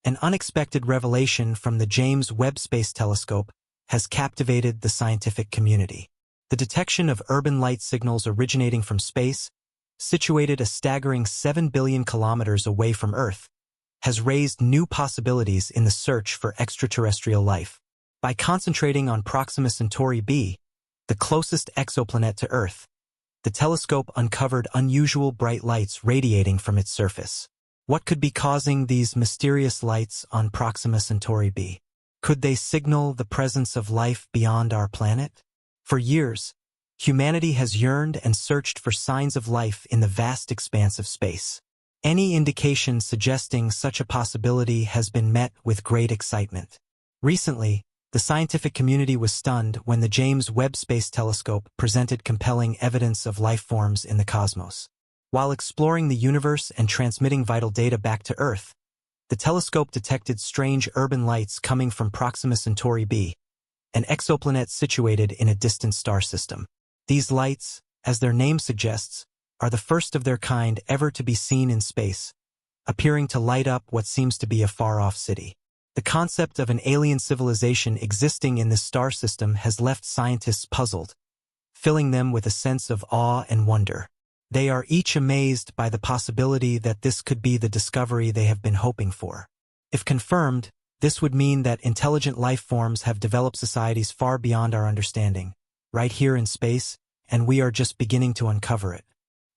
An unexpected revelation from the James Webb Space Telescope has captivated the scientific community. The detection of urban light signals originating from space, situated a staggering 7 billion kilometers away from Earth, has raised new possibilities in the search for extraterrestrial life. By concentrating on Proxima Centauri b, the closest exoplanet to Earth, the telescope uncovered unusual bright lights radiating from its surface. What could be causing these mysterious lights on Proxima Centauri b? Could they signal the presence of life beyond our planet? For years, humanity has yearned and searched for signs of life in the vast expanse of space. Any indication suggesting such a possibility has been met with great excitement. Recently, the scientific community was stunned when the James Webb Space Telescope presented compelling evidence of life forms in the cosmos. While exploring the universe and transmitting vital data back to Earth, the telescope detected strange urban lights coming from Proxima Centauri b, an exoplanet situated in a distant star system. These lights, as their name suggests, are the first of their kind ever to be seen in space, appearing to light up what seems to be a far-off city. The concept of an alien civilization existing in this star system has left scientists puzzled, filling them with a sense of awe and wonder. They are each amazed by the possibility that this could be the discovery they have been hoping for. If confirmed, this would mean that intelligent life forms have developed societies far beyond our understanding, right here in space, and we are just beginning to uncover it.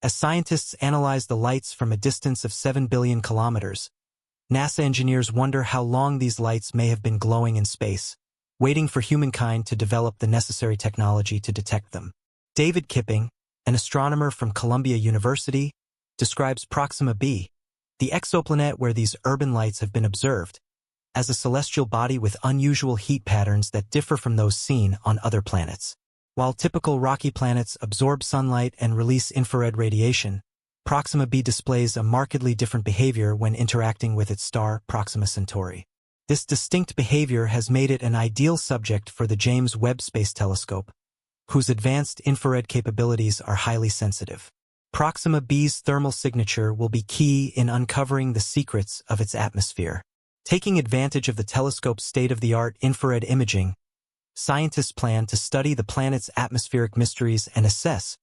As scientists analyze the lights from a distance of 7 billion kilometers, NASA engineers wonder how long these lights may have been glowing in space, waiting for humankind to develop the necessary technology to detect them. David Kipping, an astronomer from Columbia University, describes Proxima b, the exoplanet where these urban lights have been observed, as a celestial body with unusual heat patterns that differ from those seen on other planets. While typical rocky planets absorb sunlight and release infrared radiation, Proxima b displays a markedly different behavior when interacting with its star, Proxima Centauri. This distinct behavior has made it an ideal subject for the James Webb Space Telescope, whose advanced infrared capabilities are highly sensitive. Proxima b's thermal signature will be key in uncovering the secrets of its atmosphere. Taking advantage of the telescope's state-of-the-art infrared imaging, scientists plan to study the planet's atmospheric mysteries and assess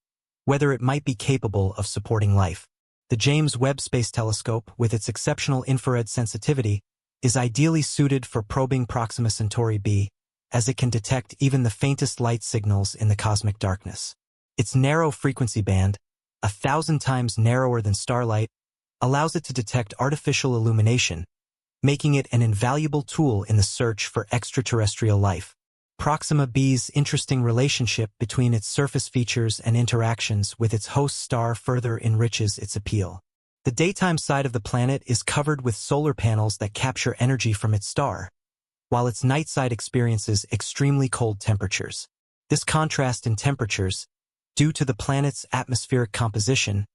whether it might be capable of supporting life. The James Webb Space Telescope, with its exceptional infrared sensitivity, is ideally suited for probing Proxima Centauri b, as it can detect even the faintest light signals in the cosmic darkness. Its narrow frequency band, 1,000 times narrower than starlight, allows it to detect artificial illumination, making it an invaluable tool in the search for extraterrestrial life. Proxima b's interesting relationship between its surface features and interactions with its host star further enriches its appeal. The daytime side of the planet is covered with solar panels that capture energy from its star, while its night side experiences extremely cold temperatures. This contrast in temperatures, due to the planet's atmospheric composition,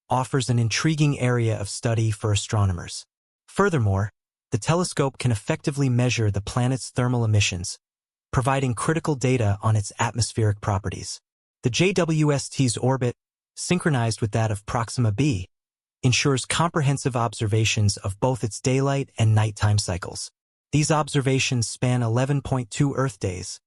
offers an intriguing area of study for astronomers. Furthermore, the telescope can effectively measure the planet's thermal emissions, providing critical data on its atmospheric properties. The JWST's orbit, synchronized with that of Proxima b, ensures comprehensive observations of both its daylight and nighttime cycles. These observations span 11.2 Earth days,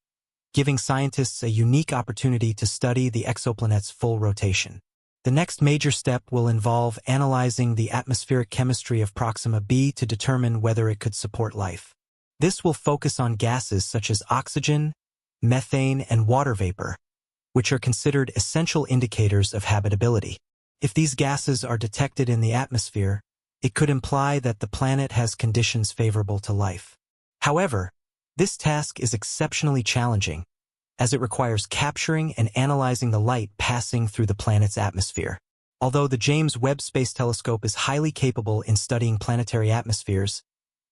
giving scientists a unique opportunity to study the exoplanet's full rotation. The next major step will involve analyzing the atmospheric chemistry of Proxima b to determine whether it could support life. This will focus on gases such as oxygen, methane, and water vapor, which are considered essential indicators of habitability. If these gases are detected in the atmosphere, it could imply that the planet has conditions favorable to life. However, this task is exceptionally challenging, as it requires capturing and analyzing the light passing through the planet's atmosphere. Although the James Webb Space Telescope is highly capable in studying planetary atmospheres,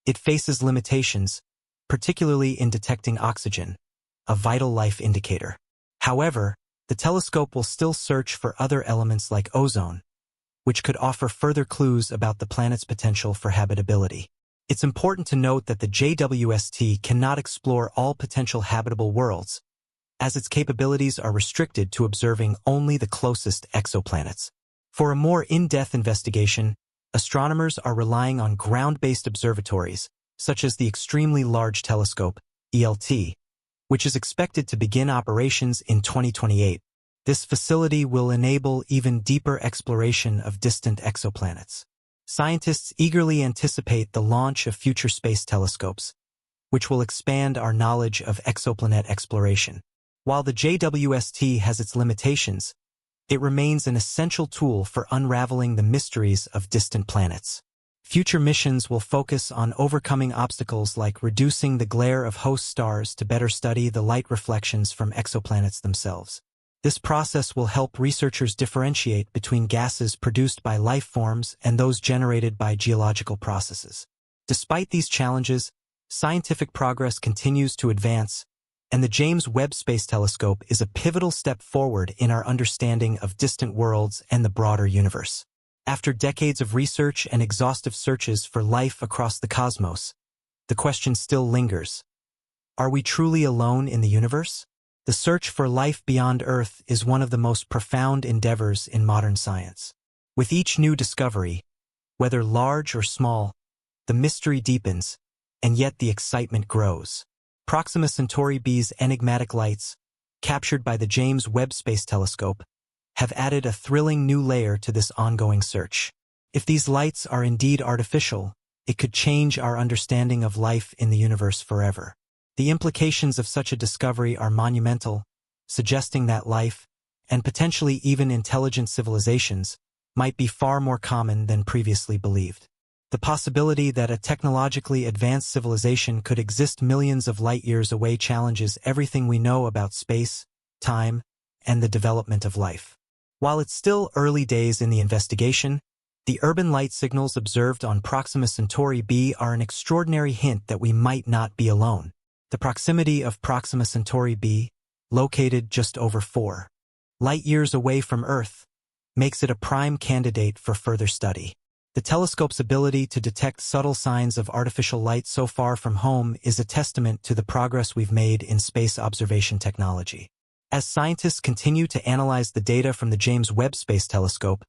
it faces limitations, particularly in detecting oxygen, a vital life indicator. However, the telescope will still search for other elements like ozone, which could offer further clues about the planet's potential for habitability. It's important to note that the JWST cannot explore all potential habitable worlds, as its capabilities are restricted to observing only the closest exoplanets. For a more in-depth investigation, astronomers are relying on ground-based observatories, such as the Extremely Large Telescope, ELT, which is expected to begin operations in 2028. This facility will enable even deeper exploration of distant exoplanets. Scientists eagerly anticipate the launch of future space telescopes, which will expand our knowledge of exoplanet exploration. While the JWST has its limitations, it remains an essential tool for unraveling the mysteries of distant planets. Future missions will focus on overcoming obstacles like reducing the glare of host stars to better study the light reflections from exoplanets themselves. This process will help researchers differentiate between gases produced by life forms and those generated by geological processes. Despite these challenges, scientific progress continues to advance, and the James Webb Space Telescope is a pivotal step forward in our understanding of distant worlds and the broader universe. After decades of research and exhaustive searches for life across the cosmos, the question still lingers. Are we truly alone in the universe? The search for life beyond Earth is one of the most profound endeavors in modern science. With each new discovery, whether large or small, the mystery deepens, and yet the excitement grows. Proxima Centauri B's enigmatic lights, captured by the James Webb Space Telescope, have added a thrilling new layer to this ongoing search. If these lights are indeed artificial, it could change our understanding of life in the universe forever. The implications of such a discovery are monumental, suggesting that life, and potentially even intelligent civilizations, might be far more common than previously believed. The possibility that a technologically advanced civilization could exist millions of light-years away challenges everything we know about space, time, and the development of life. While it's still early days in the investigation, the urban light signals observed on Proxima Centauri b are an extraordinary hint that we might not be alone. The proximity of Proxima Centauri b, located just over 4 light-years away from Earth, makes it a prime candidate for further study. The telescope's ability to detect subtle signs of artificial light so far from home is a testament to the progress we've made in space observation technology. As scientists continue to analyze the data from the James Webb Space Telescope,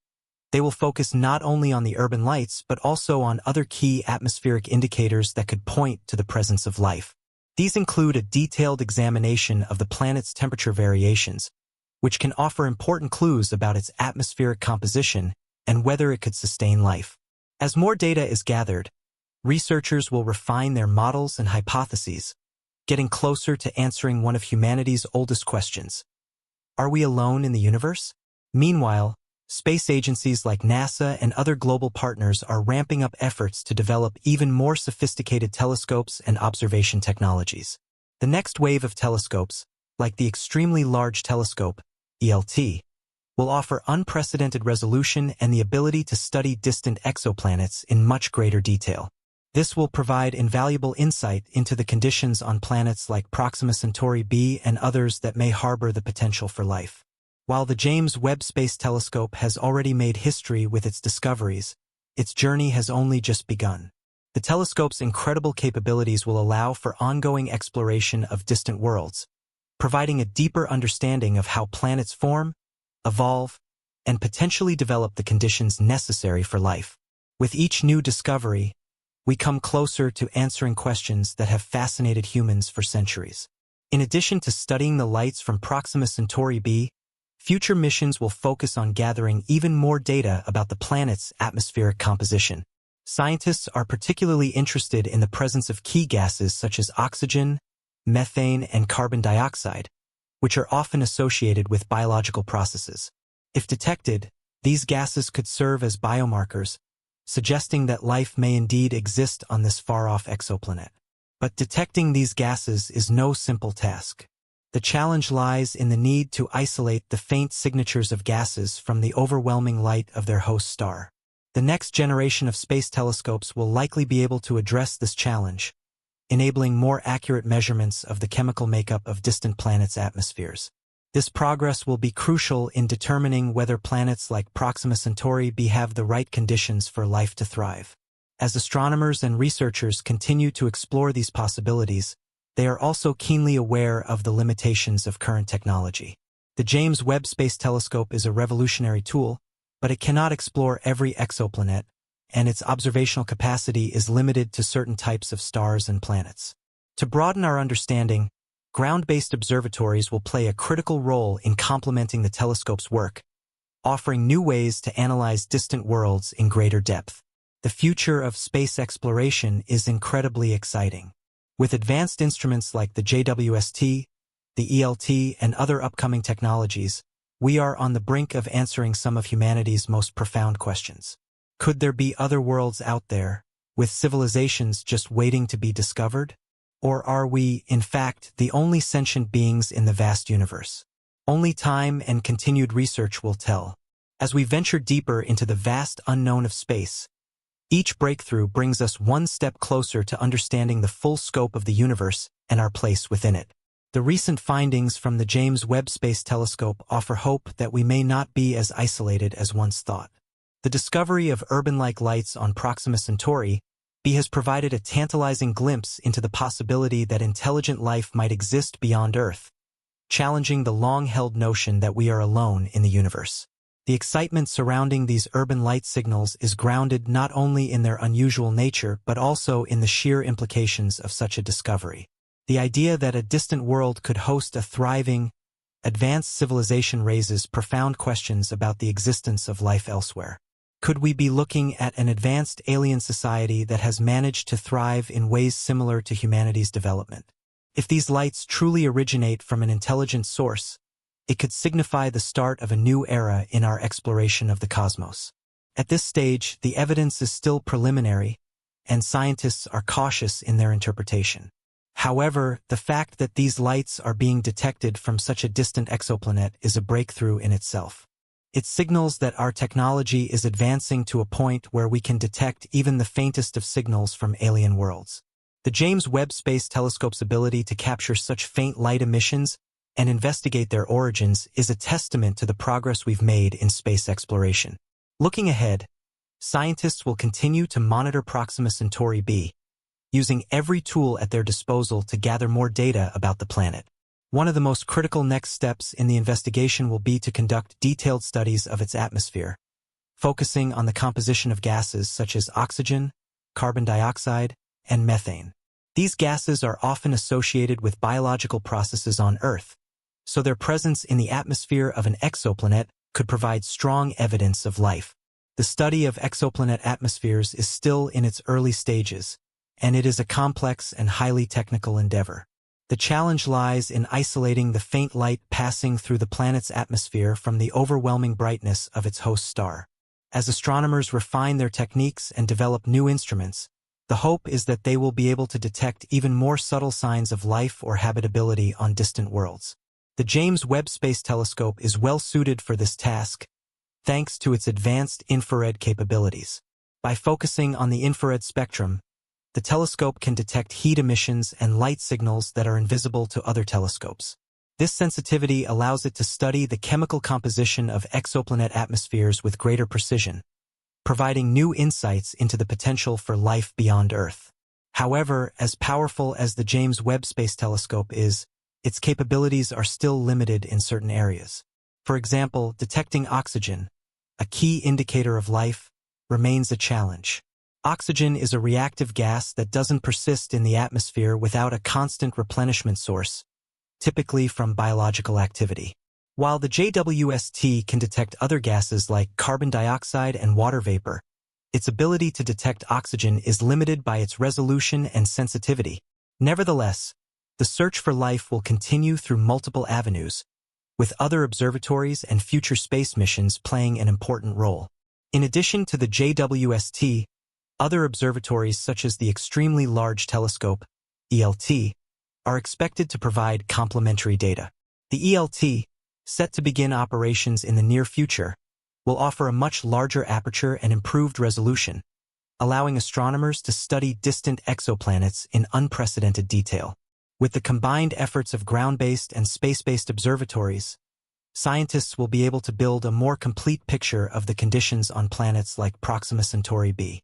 they will focus not only on the urban lights but also on other key atmospheric indicators that could point to the presence of life. These include a detailed examination of the planet's temperature variations, which can offer important clues about its atmospheric composition and whether it could sustain life. As more data is gathered, researchers will refine their models and hypotheses, getting closer to answering one of humanity's oldest questions. Are we alone in the universe? Meanwhile, space agencies like NASA and other global partners are ramping up efforts to develop even more sophisticated telescopes and observation technologies. The next wave of telescopes, like the Extremely Large Telescope, ELT, will offer unprecedented resolution and the ability to study distant exoplanets in much greater detail. This will provide invaluable insight into the conditions on planets like Proxima Centauri b and others that may harbor the potential for life. While the James Webb Space Telescope has already made history with its discoveries, its journey has only just begun. The telescope's incredible capabilities will allow for ongoing exploration of distant worlds, providing a deeper understanding of how planets form, evolve, and potentially develop the conditions necessary for life. With each new discovery, we come closer to answering questions that have fascinated humans for centuries. In addition to studying the lights from Proxima Centauri b, future missions will focus on gathering even more data about the planet's atmospheric composition. Scientists are particularly interested in the presence of key gases such as oxygen, methane, and carbon dioxide, which are often associated with biological processes. If detected, these gases could serve as biomarkers, suggesting that life may indeed exist on this far-off exoplanet. But detecting these gases is no simple task. The challenge lies in the need to isolate the faint signatures of gases from the overwhelming light of their host star. The next generation of space telescopes will likely be able to address this challenge, enabling more accurate measurements of the chemical makeup of distant planets' atmospheres. This progress will be crucial in determining whether planets like Proxima Centauri b have the right conditions for life to thrive. As astronomers and researchers continue to explore these possibilities, they are also keenly aware of the limitations of current technology. The James Webb Space Telescope is a revolutionary tool, but it cannot explore every exoplanet, and its observational capacity is limited to certain types of stars and planets. To broaden our understanding, ground-based observatories will play a critical role in complementing the telescope's work, offering new ways to analyze distant worlds in greater depth. The future of space exploration is incredibly exciting. With advanced instruments like the JWST, the ELT, and other upcoming technologies, we are on the brink of answering some of humanity's most profound questions. Could there be other worlds out there, with civilizations just waiting to be discovered? Or are we, in fact, the only sentient beings in the vast universe? Only time and continued research will tell. As we venture deeper into the vast unknown of space, each breakthrough brings us one step closer to understanding the full scope of the universe and our place within it. The recent findings from the James Webb Space Telescope offer hope that we may not be as isolated as once thought. The discovery of urban-like lights on Proxima Centauri B has provided a tantalizing glimpse into the possibility that intelligent life might exist beyond Earth, challenging the long-held notion that we are alone in the universe. The excitement surrounding these urban light signals is grounded not only in their unusual nature but also in the sheer implications of such a discovery. The idea that a distant world could host a thriving, advanced civilization raises profound questions about the existence of life elsewhere. Could we be looking at an advanced alien society that has managed to thrive in ways similar to humanity's development? If these lights truly originate from an intelligent source, it could signify the start of a new era in our exploration of the cosmos. At this stage, the evidence is still preliminary, and scientists are cautious in their interpretation. However, the fact that these lights are being detected from such a distant exoplanet is a breakthrough in itself. It signals that our technology is advancing to a point where we can detect even the faintest of signals from alien worlds. The James Webb Space Telescope's ability to capture such faint light emissions and investigate their origins is a testament to the progress we've made in space exploration. Looking ahead, scientists will continue to monitor Proxima Centauri b, using every tool at their disposal to gather more data about the planet. One of the most critical next steps in the investigation will be to conduct detailed studies of its atmosphere, focusing on the composition of gases such as oxygen, carbon dioxide, and methane. These gases are often associated with biological processes on Earth, so their presence in the atmosphere of an exoplanet could provide strong evidence of life. The study of exoplanet atmospheres is still in its early stages, and it is a complex and highly technical endeavor. The challenge lies in isolating the faint light passing through the planet's atmosphere from the overwhelming brightness of its host star. As astronomers refine their techniques and develop new instruments, the hope is that they will be able to detect even more subtle signs of life or habitability on distant worlds. The James Webb Space Telescope is well suited for this task, thanks to its advanced infrared capabilities. By focusing on the infrared spectrum, the telescope can detect heat emissions and light signals that are invisible to other telescopes. This sensitivity allows it to study the chemical composition of exoplanet atmospheres with greater precision, providing new insights into the potential for life beyond Earth. However, as powerful as the James Webb Space Telescope is, its capabilities are still limited in certain areas. For example, detecting oxygen, a key indicator of life, remains a challenge. Oxygen is a reactive gas that doesn't persist in the atmosphere without a constant replenishment source, typically from biological activity. While the JWST can detect other gases like carbon dioxide and water vapor, its ability to detect oxygen is limited by its resolution and sensitivity. Nevertheless, the search for life will continue through multiple avenues, with other observatories and future space missions playing an important role. In addition to the JWST, other observatories such as the Extremely Large Telescope, ELT, are expected to provide complementary data. The ELT, set to begin operations in the near future, will offer a much larger aperture and improved resolution, allowing astronomers to study distant exoplanets in unprecedented detail. With the combined efforts of ground-based and space-based observatories, scientists will be able to build a more complete picture of the conditions on planets like Proxima Centauri b.